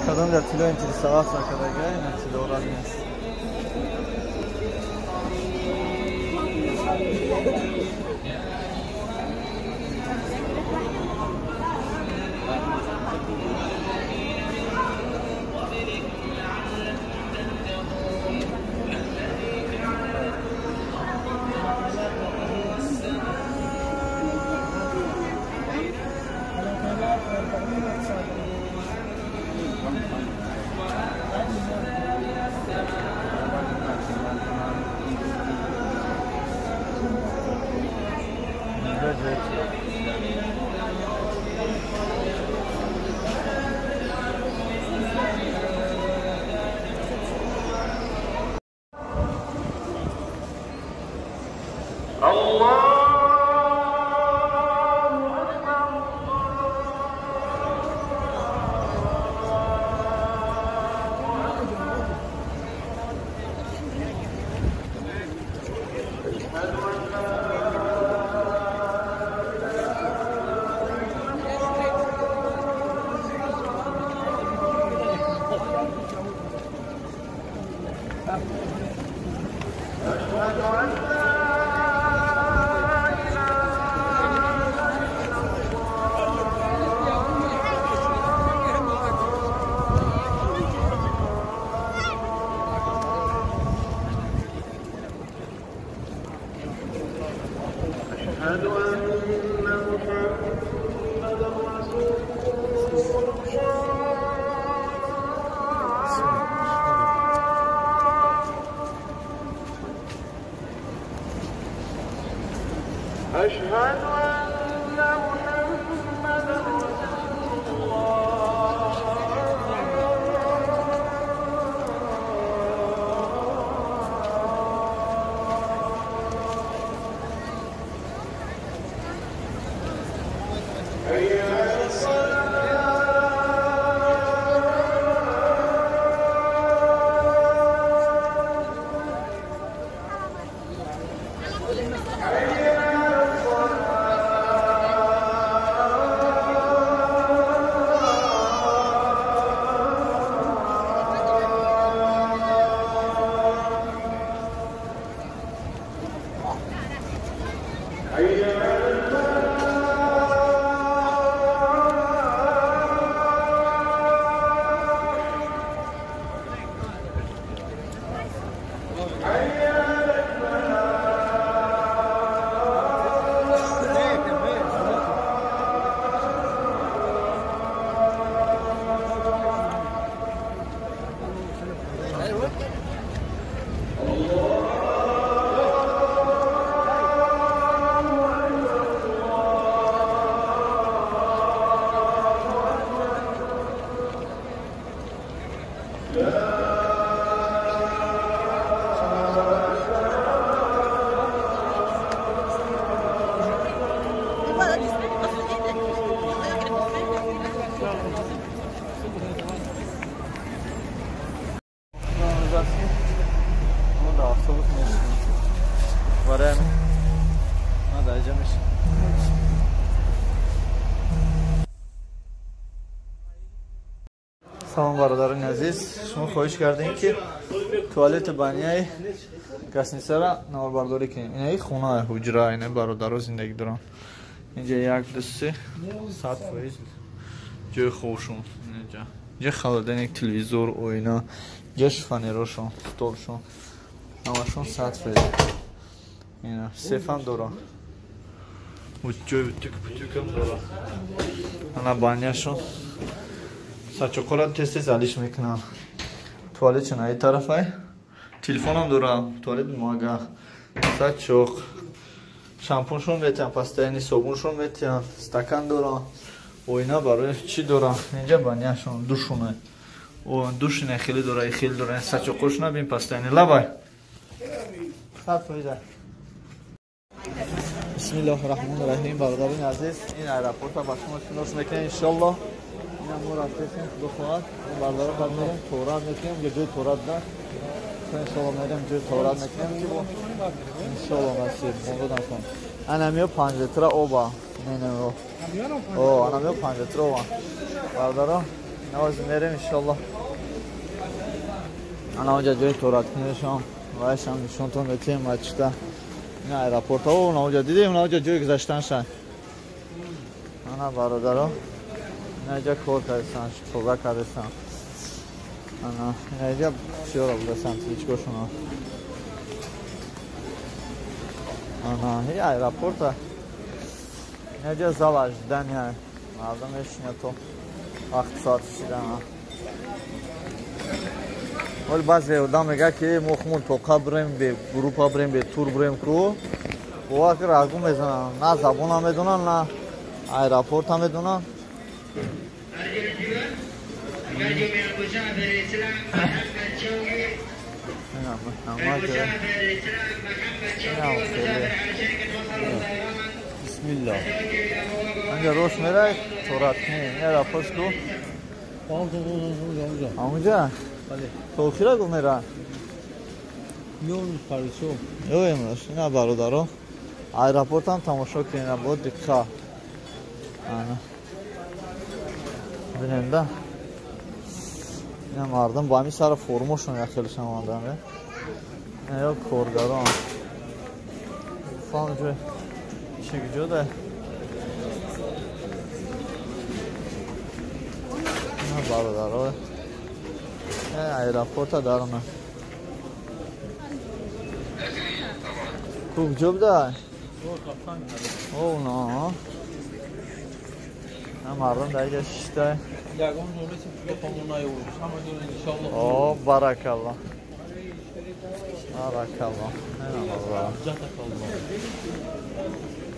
Kadın da tilo интересоваться, когда гай на тilo размес. أشهد أن محمدا رسول الله حي على الصلاة Salam baradarin aziz, shuma xohish kardem ki tualet баняи гостиницаро навбардорӣ кунем. Инаи хунаи ҳуҷра, ина бародаро зиндагӣ доранд. Инҷа 1-2-3 100% ҷои хобшон. Инҷа холодильник, телевизор, оина, инҷа шифонерошон, столшон. Ҳамашон 100%. Ина сефам дорад. Ҷои бутик-бутикам дорад. Ана баняшон. Сачокора тез-тез алиш мекунам. Туалет чун ай тарафай. Телефонам дорам, туалет бумага, сачок, шампуншон метиҳам, постоянни собуншон метиҳам, стакан дорам, оина барои чӣ дорам, инҷа баняшон, душуне. Душине хеле дора, хеле дора, сачокош набин постоянни лабай. Бисмиллаҳир-раҳмонир-раҳим. Бародарин азиз, ин аэропортро ба шумо шинос мекунем иншоаллоҳ. Ина мо рафтесем худо хоҳад. Бародаро бад мерем, торат мекунем, ё ҷои торат да. Иншоаллоҳ мерем, ҷои торат мекунем ки бо иншоаллоҳ насиб мондо накун. Анамиё 5 литра оба. Ненеро. Анамиё 5 литра оба. Бародаро نواز میریم انشالله. انا اونجا جای تورات کنیشم وایش هم نشونتون بتیم مچتا نه ایرپورت ها و اونجا دیدیم اونجا جای گذاشتن شد. انا برادرها اینجا کار کردن خوبه کردن. انا اینجا چیو رو بودن هیچ گوشون. انا هی ایرپورت ها اینجا زواج دنیا مردمش نه تو وقت ساعت شدن. ولی بعضی آدم میگه که مخمون تو بریم به گروه بریم به تور بریم کو بوا که راگو میزنن نه زبون هم میدونن نه ایرپورت هم میدونن. بسم الله اینجا روش میره تورات کنی ایرپورت کو اونجا تو خیره گو میره یو امروز اینا برادرها ایرپورت هم تماشا کنین بود دکا بیننده اینا مردم با همی سر فرموشون یخیلشن ماندن یا کارگران فهم جوی چی گجوده اینا برادرها ایرپورت دارم خوب جوب دار او نه مردم دیگه شده او بارک الله بارک الله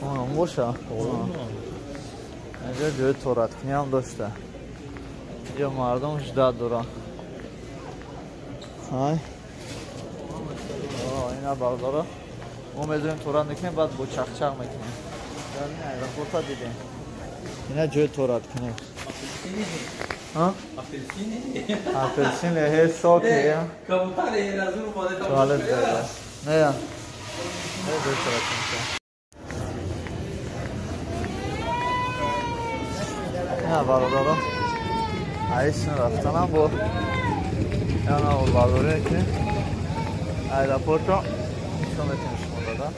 اونم باشه اینجا جوی تورات کنی هم داشته یا مردم شداد دوران های اینا برداره ما میدونیم تورات میکنیم بعد با چخچق میکنیم در این ایرپورت دیدیم اینا جوی تورات کنیم اپلسین هی ساکه کبوتر هی از اون ماده سوالت دیده نه یا جوی تورات کنیم اینا برداره ایسین رفتن هم با اینا برداره که ایرپورت رو نشون میتونیم دادن.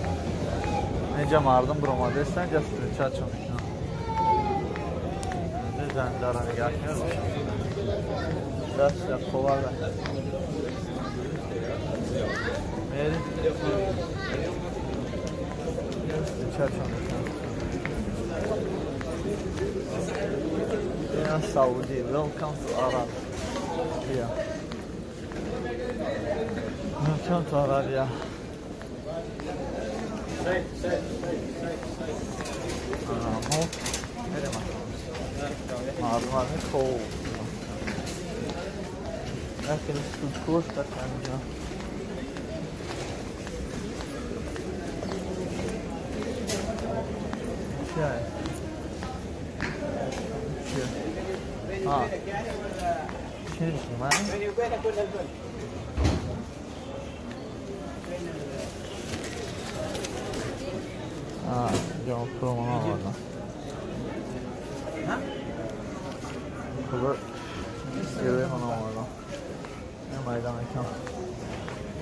اینجا مردم برآمده هستن اینجا استرچات چون میکنن اینجا زن دارن نگاه کنن دست خوبه میری استرچات چون میکنن اینا سعودی welcome to Arab here welcome to Arabia مردم خوب لكن الكوش تركنجا شاي شنو معي جام پرومو آوردم خدا گروه من آوردم این مایدم اکم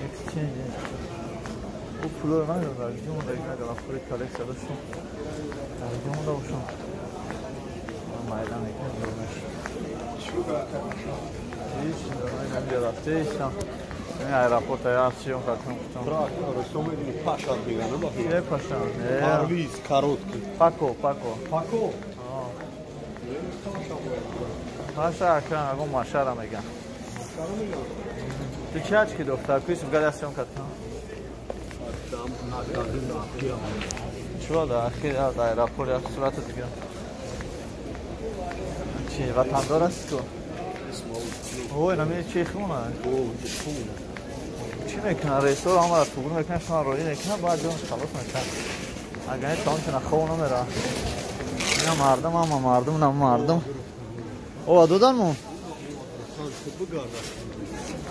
اکسچنجی او پولو رو نگرم در جمعون داریم ندارم پولی کالکس داشتم در جمعون داشتم مایدم اکم جمعش هیچ نمیده رفته ایشتم این ایرپورت های هرچی اون کتون کتون رستم میدونی پاشا دیگه نباید یه پاشا پارویز کاروتکی پاکو پاشا اکران اگه ماشه را میگن تو چه هچ که دختر کیش بگه دستی اون کتون چرا در اخیر در ایرپورت یا صورت دیگه چی وطندار است تو؟ اوه نمیده چی خونه؟ چی میکنه؟ رئیسور آمده تو برو میکنه شما روی میکنه باید جونش خلاص میکنه اگه نیست تاون کنه خواه نمیره اینا مردم اما مردم نم مردم اوه دودن مون؟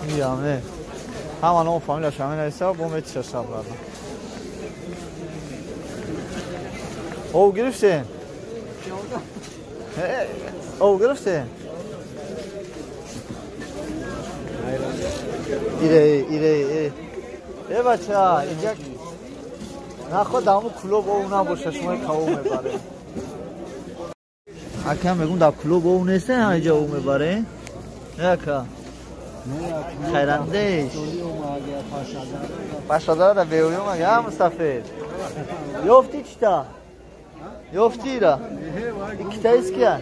این همه همان اون فامیلش همین ایسه و بوم ایتی ششتر بردن اوه گرفتین؟ اوه گرفتین؟ ایره بچه ها اینجا نخواه دامو کلوب او نباشه شما کهو میبره اکم بگم در کلوب او نیسته اینجا او میبره یکا خیرندهش پاشدار در بیویم اگه هم سفید یافتی چطا؟ یافتی را؟ این کتا ایست کیا؟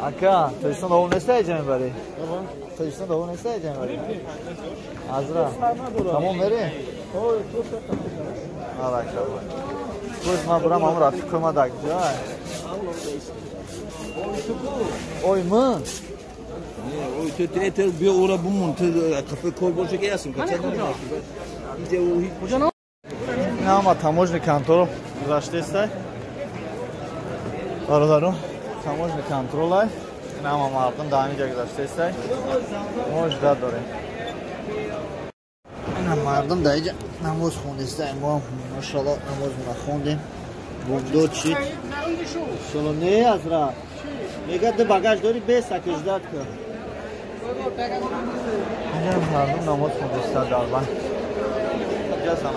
اکا تویستان دا اون نیسته ایجا میبری؟ تویستان دا اون نیسته ایجا میبری؟ از را؟ تمام میری؟ آره اکا باید ما برام همون رفیق ما دک جای اوی من اوی تو تیتر بیا اورا بمون تو کافه کل باشه که هستیم کچه نمیشه اینجا او هیچ کجا نه؟ این همه تماجن کنترل گذاشته است برادران تماجن کنترل های این همه مردم در اینجا گذاشته است مجدد داره این همه مردم در اینجا نماز خونده است ما ماشاءالله نماز خوندیم بومدو چید شلو نه از را میگه ده باگاج داری بیست اکجداد که اینجا مردم نماز خونده است در بند اینجا سنت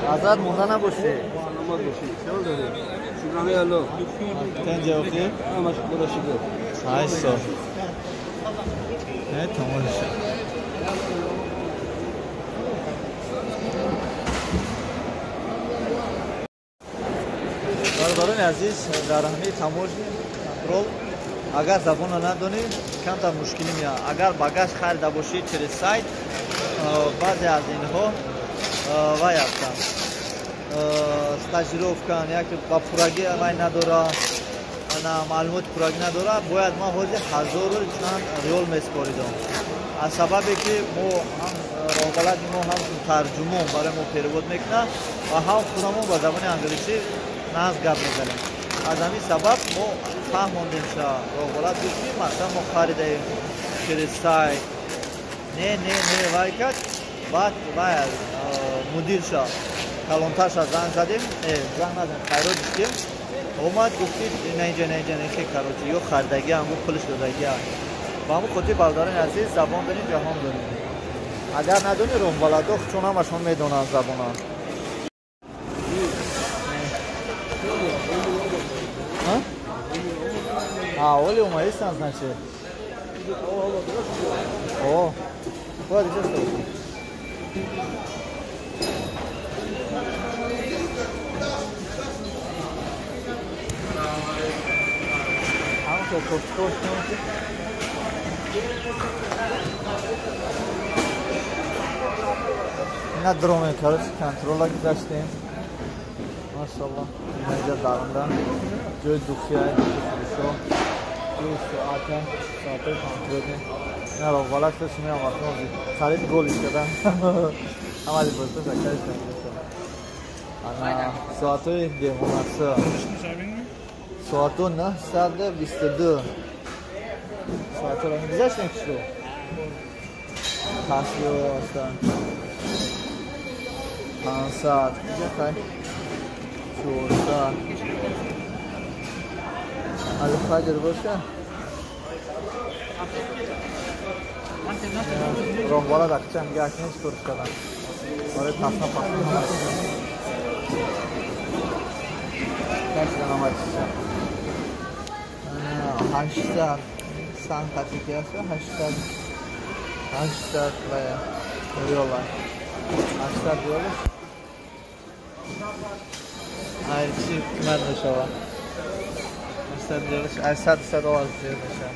آزاد مونده نباشه نماز باشی چرا داری؟ شکرانه الله تنجه اوکی؟ همه شکر شکر های سا نه تمام شد برادران عزیز در همه تماشای کنترل اگر زبان را ندانید کم تا مشکلی میاد اگر باگاژ خریده باشید через سایت بعضی از اینها وای هستند стажировка як ба пурагӣ вай надора ана маълумоти пурагӣ надора бояд ма ҳозир 1000 чанд риол меспоридам аз сабабе ки мо ҳам роҳбалади мо ҳам тарҷумон барои мо перевод мекунад ва ҳам худамон ба забони англисӣ наз гап мезанем аз ҳамин сабаб мо фаҳмондем ша роҳбалат гуфт ки масалан мо харидаем через сайт не вай кард баъд вай мудирша کلانترش از زنگ زدیم زنگ نزدیم خیرات داشتیم اومد گفتید نه اینجا نخی کراچی یا خردگی هم گفت پولش دادگی هم و همون خودی برادران عزیز زبان داریم جهان داریم اگر ندونی روم بلداخ چون همشون میدونن زبان ها اولی اومایستن نشه اوه باید اینجا استوشن اینا درومه کارش کنترل ها گذاشتیم ماشاءالله اینجا درونده جای دوخیه فروشو جای ساعته کنترلی اینا رو غلط داشت میرم وقتی خرید گولش کردن همه دی بسته شکرش کنید ساعته دیمونسه ساعت نه 122 ساعت رو میگذاشت نکشو پاسیو هستن 5 ساعت اینجا خیلی 4 ساعت علی فجر باشه راهبالا دقیقا میگه اکنیش کرش کردن برای تصنه پاسیو هست کسی نامد چیزن 800 سانتیتی است 800 ریال 800 ریال هر چی قیمت میشه 800 ریال 800 100 میشه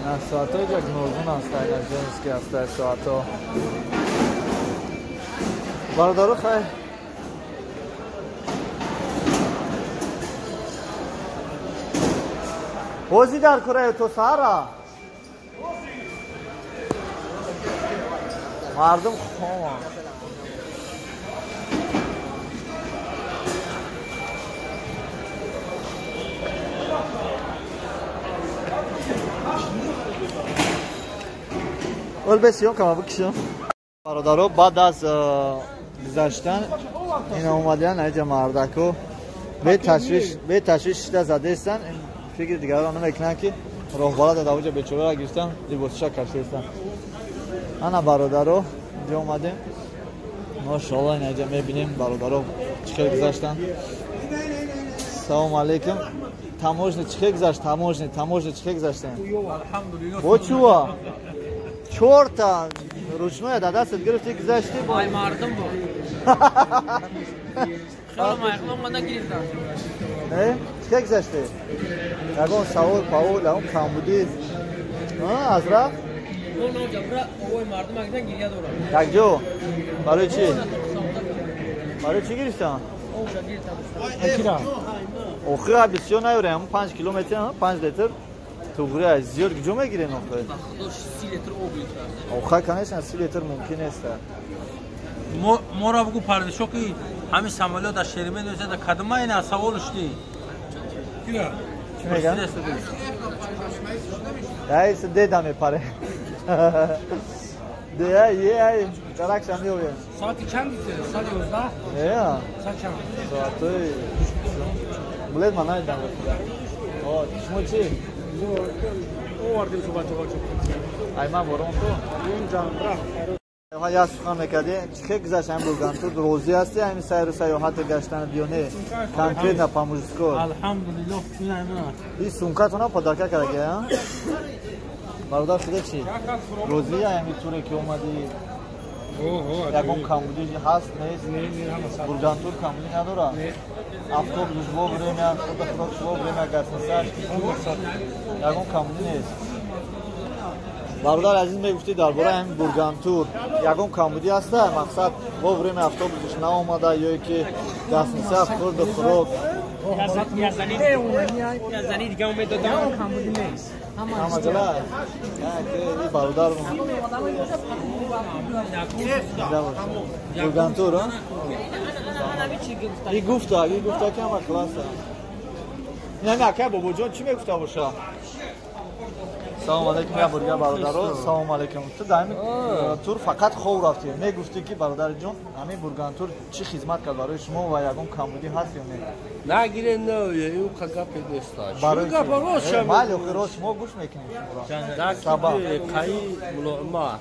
نه ساعت های جاک نوزون هست این از جنس که هست ساعت ها برادارو خیلی بازی در کره تو سارا مردم خواه بسیار کم بکشم برادرها بعد از گذشتن این اومدن اینجا مردکو به تشویش زده استن فکر دیگران نمیکنن که راهبر داده اوجا بیچاره را گرفتن لباسش کشیده استن انا برادرها اینجا اومدیم ماشاءالله اینجا میبینیم برادرها چخیر گذشتن سلام علیکم تماشن چخیر گذشت تماشن چخیر گذشتن با چوا چورتا روشنوی داده دست گرفتی گذشتی با ای مردم بود خیلی مایقلم من نگیردم چخیر گذشتی یکون سوال پاول اون کم بودی از را اون جبرا اوی مردم اگه نگیریا دورم یک جو برای چی؟ برای چی گرفتن؟ اوخه بسیار نیوره همون 5 کیلومتر 5 لیتر توغری از زیاد جو میگیره نوخه 30 لیتر آب میگیره اوخه کنیش 30 لیتر ممکن است ما را بگو پردشو که همین سمالیات از شریمه نوزه در کدمه این از سوالش دی چی میگن؟ دایست دیدم پاره ده یه درک شمی اوه ساعتی چند دیده؟ ساعت 11؟ یا ساعت چند؟ ساعتای بلد من نایدم شما چی؟ او وردیم شو بچه ای من برام تو؟ اونجا ها یا سخن میکردی چه گذشت هم بگم تو روزی هستی همین سیر سیاحت گشتن بیونه کنکریت نپاموزسکو الحمدلله این سونکت اونا پدرکه کرده ها؟ برادر شده چی؟ روزی همین طوره که اومدی یکون کمبودی هست نیست؟ بلگان تور کمبودی نداره؟ افتوبوس با بریم یا خود خودش با بریم یا گسنسش یکون کمبودی نیست برادر عزیز میگفتی درباره همین بلگان تور یکون کمبودی هسته مقصد با بریم افتوبوسش نامده یا که گسنسش خورد و خروک یزنی دیگه اومد دادم کمبودی نیست همه جلال این برادر بلگان تور ها؟ این گفته که همه کلاس ها نه که بابا جان چی میگفته باشه؟ سلام علیکم یا برگر برادر سلام علیکم تو دائمی تور فقط خوب رفتی میگفتی که برادر جان همین بلگان تور چی خدمت کرد برای شما و یکون کمبودی هست یا نه؟ نگیره نه اون کگا پیداست برای شو گپ راست مال خیروش ما گوش میکنیم سبب کای ملوما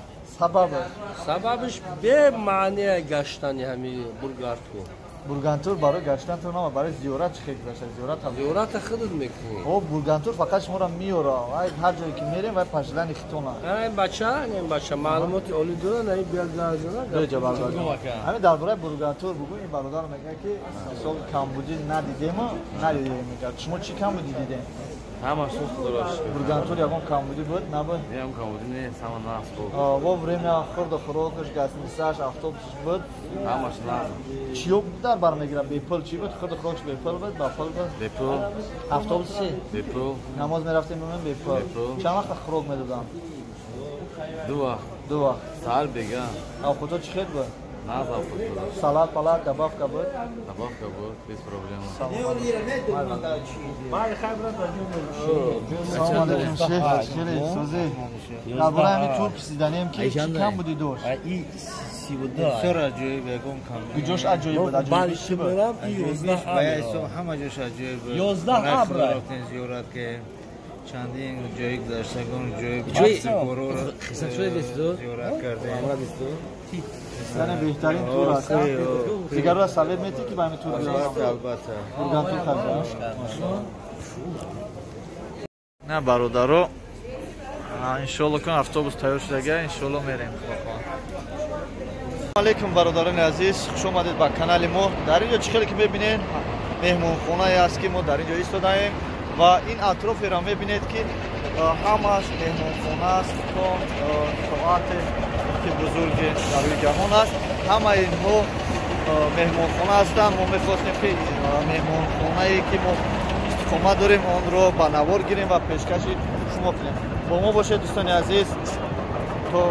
سببش به معنی گشتن همین بلگار تور بلگان تور برای گشتن تو نه برای زیارت چه گذشت زیارت خودت میکنی او بلگان تور فقط شما را میاره هر جایی که میریم و پشلن اختونا این بچه معلومات اولی داره نه بیاد به جواب داد همین درباره بلگان تور بگو این برادر میگه که سال کمبودی ندیدیم میگه شما چی کمبودی دیدین همه سوخت درست بلگان تور یکون کمبودی بود نبود یکون کمبودی نیست همه ناس بود و بریم خورد و خوراکش گسنسش افتوبوسش بود همش ناس چیو در بر میگیرم به پل چی بود خورد و خوراکش به پل بود با پل بود به پل افتوبوس چی به پل نماز میرفتیم به پل چند وقت خوراک میدادم دو وقت سال بگم او خودت چی خید بود ناز او خود سالاد پلات کباب بود بیس پروبلم سلام علیکم شیخ خیلی سوزی درباره همین تور پسیدنیم که چی کم بودی دوش این 32 سر عجایب یکم کم جوش عجایب بود عجایب چی بود همه جوش عجایب بود 11 ابر زیارت که چندین جایی گذاشتگان جایی خیسن شده بیستو؟ زیارت کردیم سنه بهترین تور هست دیگر را سوید میتی که با همین تور بیارم البته بلگان تور خرده نه برادرو انشالله کن افتوبوس تیار شده انشالله میریم سلام علیکم برادران عزیز خوش آمدید به کانال ما در اینجا چخیلی که میبینین مهمون خونه است که ما در اینجا ایستادیم و این اطراف را میبینید که همش مهمون خونه است ساعت که بزرگ در روی جهان است همه اینها مهمون خونه هستند ما میخواستیم که مهمون خونه ای که ما استقامت داریم آن را به نوار گیریم و پیشکش شما کنیم با ما باشید دوستان عزیز تو